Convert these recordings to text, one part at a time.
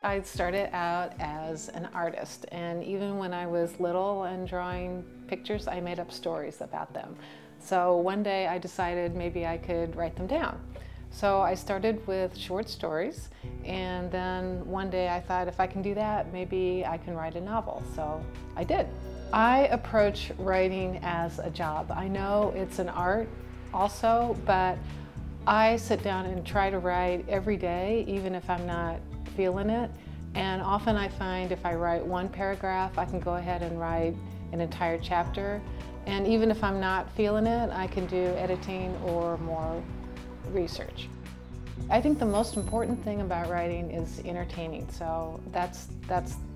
I started out as an artist, and even when I was little and drawing pictures, I made up stories about them. So one day I decided maybe I could write them down. So I started with short stories, and then one day I thought if I can do that, maybe I can write a novel. So I did. I approach writing as a job. I know it's an art also, but I sit down and try to write every day, even if I'm not feeling it. And often I find if I write one paragraph, I can go ahead and write an entire chapter. And even if I'm not feeling it, I can do editing or more research. I think the most important thing about writing is entertaining. So that's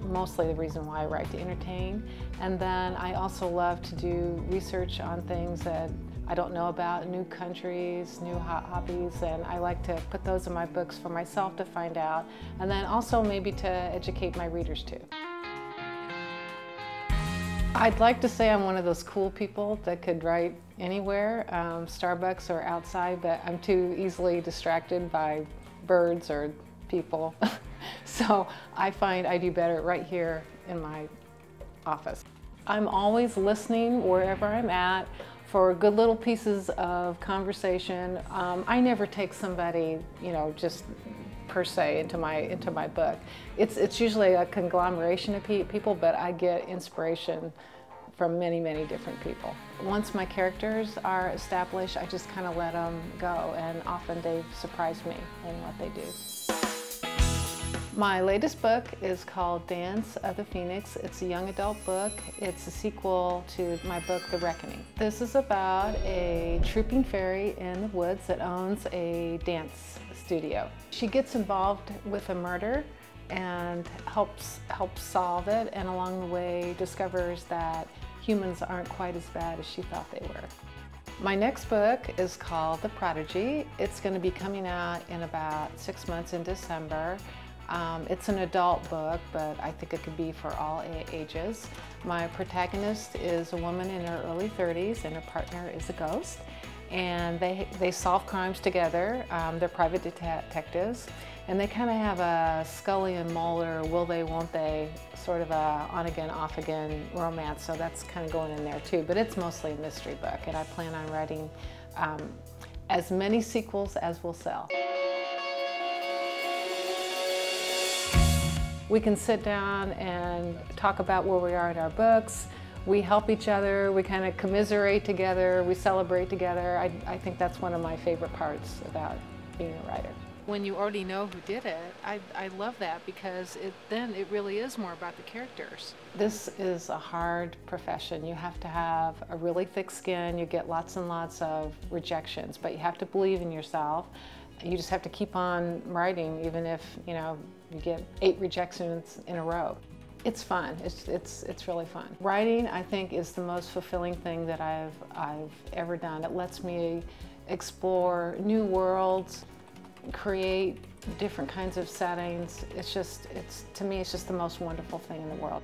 mostly the reason why I write, to entertain. And then I also love to do research on things that I don't know about, new countries, new hobbies, and I like to put those in my books for myself to find out, and then also maybe to educate my readers too. I'd like to say I'm one of those cool people that could write anywhere, Starbucks or outside, but I'm too easily distracted by birds or people. So I find I do better right here in my office. I'm always listening wherever I'm at for good little pieces of conversation. I never take somebody, just per se into my book. It's usually a conglomeration of people, but I get inspiration from many, many different people. Once my characters are established, I just kind of let them go, and often they surprise me in what they do. My latest book is called Dance of the Phoenix. It's a young adult book. It's a sequel to my book, The Reckoning. This is about a trooping fairy in the woods that owns a dance studio. She gets involved with a murder and helps solve it, and along the way discovers that humans aren't quite as bad as she thought they were. My next book is called The Prodigy. It's going to be coming out in about 6 months in December. It's an adult book, but I think it could be for all ages. My protagonist is a woman in her early 30s, and her partner is a ghost. And they solve crimes together. They're private detectives, and they kind of have a Scully and Mulder, will they, won't they, sort of a on-again, off-again romance. So that's kind of going in there too. But it's mostly a mystery book, and I plan on writing as many sequels as will sell. We can sit down and talk about where we are in our books. We help each other, we kind of commiserate together, we celebrate together. I think that's one of my favorite parts about being a writer. When you already know who did it, I love that, because then it really is more about the characters. This is a hard profession. You have to have a really thick skin. You get lots and lots of rejections, but you have to believe in yourself. You just have to keep on writing, even if you get 8 rejections in a row. It's fun. It's really fun. Writing, I think, is the most fulfilling thing that I've ever done. It lets me explore new worlds, create different kinds of settings. To me, it's just the most wonderful thing in the world.